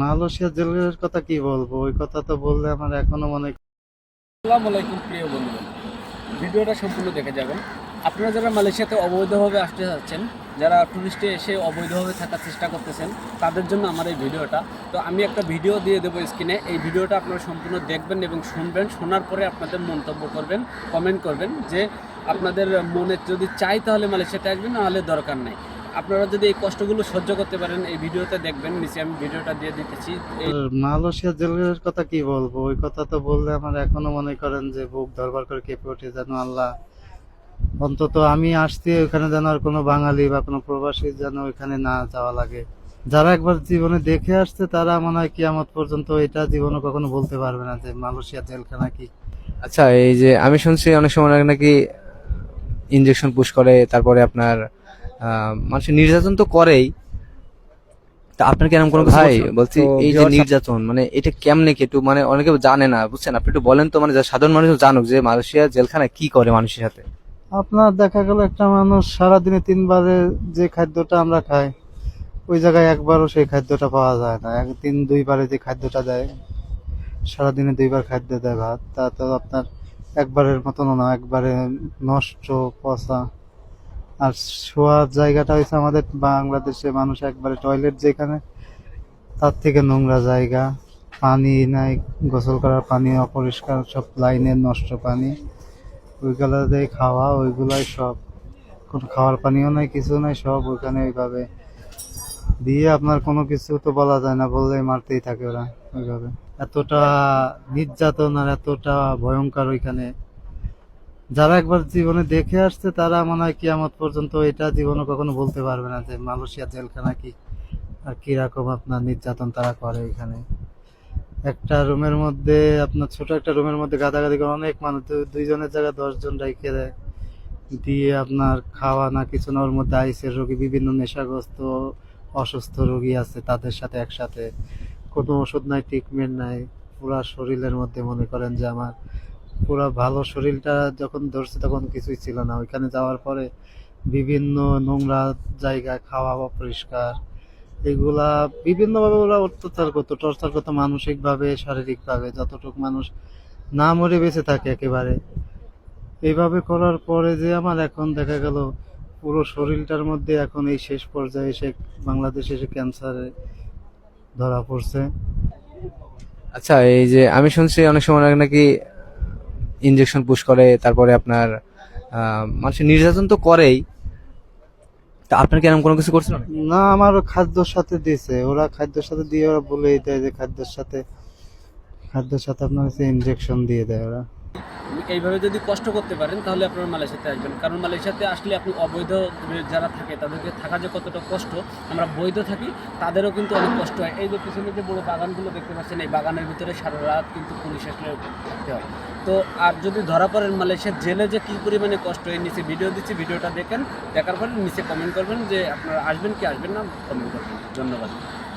Malaysia জেলের কথা কি বলবো, ওই কথা তো বললে আমার এখনো মনে। আসসালামু আলাইকুম প্রিয় বন্ধুগণ, ভিডিওটা সম্পূর্ণ দেখে যাবেন। আপনারা যারা মালয়েশিয়াতে অবৈধভাবে আসতে যাচ্ছেন, যারা টুরিস্টে এসে অবৈধভাবে থাকার চেষ্টা করতেছেন, তাদের জন্য আমার এই ভিডিওটা। তো আমি একটা ভিডিও দিয়ে দেবো স্ক্রিনে, এই ভিডিওটা আপনারা সম্পূর্ণ দেখবেন এবং শুনবেন। শোনার পরে আপনাদের মন্তব্য করবেন, কমেন্ট করবেন যে আপনাদের মনে যদি চাই তাহলে মালয়েশিয়াতে আসবেন, নাহলে দরকার নাই। আপনারা যদি এই কষ্টগুলো সহ্য করতে পারেন, এই ভিডিওতে দেখবেন, নিচে আমি ভিডিওটা দিয়ে দিতেছি। মালয়েশিয়া জেলের কথা কি বলবো, ওই কথা তো বললে আমার এখনো মনে করেন যে বুক ধরবার করে কেঁপে ওঠে। যেন আল্লাহ অন্তত আমি আসছি ওখানে যেন আর কোনো বাঙালি বা কোনো প্রবাসী যেন ওইখানে না যাওয়া লাগে। যারা একবার জীবনে দেখে আসছে তারা মনে হয় কিয়ামত পর্যন্ত এটা জীবনে কখনো বলতে পারবে না যে মালয়েশিয়া জেলখানা কি। আচ্ছা, এই যে আমি শুনছি অনেক সময় নাকি ইনজেকশন পুশ করে, তারপরে আপনার মানুষের নির্যাতন তো করেই। তা আপনার কি এরকম কোনো কিছু ভাই, বলছি, তো এই যে নির্যাতন মানে এটা কেমনে কি একটু মানে অনেকে জানে না, বুঝছেন? আপনি একটু বলেন তো, মানে যা সাধারণ মানুষ জানুক যে মালয়েশিয়া জেলখানায় কি করে মানুষের সাথে। আপনার দেখা গেল একটা মানুষ সারাদিনে 3 বারে যে খাদ্যটা আমরা খাই, ওই জায়গায় একবারও সেই খাদ্যটা পাওয়া যায় না। 2 বারে যে খাদ্যটা দেয়, সারাদিনে 2 বার খাদ্য দেয় ভাত, তা তো আপনার একবারের মতনও না, একবারে নষ্ট পচা। আর শোয়ার জায়গাটা হয়েছে আমাদের বাংলাদেশে মানুষ একবারে টয়লেট যেখানে, তার থেকে নোংরা জায়গা। পানি নাই, গোসল করার পানি অপরিষ্কার, সব লাইনের নষ্ট পানি, ওইগুলা দিয়ে খাওয়া, ওইগুলাই সব। কোনো খাওয়ার পানিও নাই, কিছু নাই, সব ওইখানে ওইভাবে দিয়ে আপনার কোনো কিছু তো বলা যায় না, বললেই মারতেই থাকে ওরা ওইভাবে। এতটা নির্যাতন আর এতটা ভয়ঙ্কর ওইখানে, যারা একবার জীবনে দেখে আসছে তারা মনে হয় কিয়ামত পর্যন্ত এটা জীবনে কখনো বলতে পারবে না যে মালয়েশিয়া জেলখানা কি আর কিরকম আপনার নির্যাতন তারা করে এখানে। একটা রুমের মধ্যে, আপনার ছোট একটা রুমের মধ্যে গাদাগাদি করে অনেক মানুষ, দুইজনের জায়গায় 10 জন রেখে দেয়, দিয়ে আপনার খাওয়া না কিছু না, ওর মধ্যে আইসের রোগী, বিভিন্ন নেশাগ্রস্ত অসুস্থ রোগী আছে, তাদের সাথে একসাথে। কোনো ওষুধ নাই, ট্রিটমেন্ট নাই। পুরা শরীরের মধ্যে মনে করেন যে আমার পুরা ভালো শরীরটা যখন ধরছে তখন কিছুই ছিল না। ওইখানে যাওয়ার পরে বিভিন্ন নোংরা জায়গায় খাওয়া অপরিষ্কার, এগুলা বিভিন্নভাবে ওরা অত্যাচার করতো, টর্চার করতো, মানসিকভাবে শারীরিকভাবে, যতটুকু মানুষ না মরে বেঁচে থাকে একেবারে। এইভাবে করার পরে যে আমার এখন দেখা গেল পুরো শরীরটার মধ্যে এখন এই শেষ পর্যায়ে এসে বাংলাদেশে এসে ক্যান্সারে ধরা পড়ছে। আচ্ছা, এই যে আমি শুনছি অনেক সময় নাকি ইনজেকশন পুশ করে, তারপরে আপনার মানুষের নির্যাতন তো করেই। তা আপনার কি এরকম কোনো কিছু করছিল না? না, আমার খাদ্যর সাথে দিয়েছে ওরা, খাদ্যের সাথে দিয়ে ওরা বলেই দেয় যে খাদ্যের সাথে আপনার হচ্ছে ইনজেকশন দিয়ে দেয় ওরা। এইভাবে যদি কষ্ট করতে পারেন তাহলে আপনারা মালয়েশিয়াতে আসবেন। কারণ মালয়েশিয়াতে আসলে আপনি অবৈধ যারা থাকে তাদেরকে থাকা যে কতটা কষ্ট, আমরা বৈধ থাকি তাদেরও কিন্তু অনেক কষ্ট হয়। এই যে পিছনে যে বড় বাগানগুলো দেখতে পাচ্ছেন, এই বাগানের ভিতরে সারা রাত কিন্তু পুলিশ আসলে থাকতে হয়। তো আর যদি ধরা পড়েন মালয়েশিয়ার জেলে যে কী পরিমাণে কষ্ট, এই নিচে ভিডিও দিচ্ছি, ভিডিওটা দেখেন, দেখার পরে নিচে কমেন্ট করবেন যে আপনারা আসবেন কি আসবেন না, কমেন্ট করবেন। ধন্যবাদ।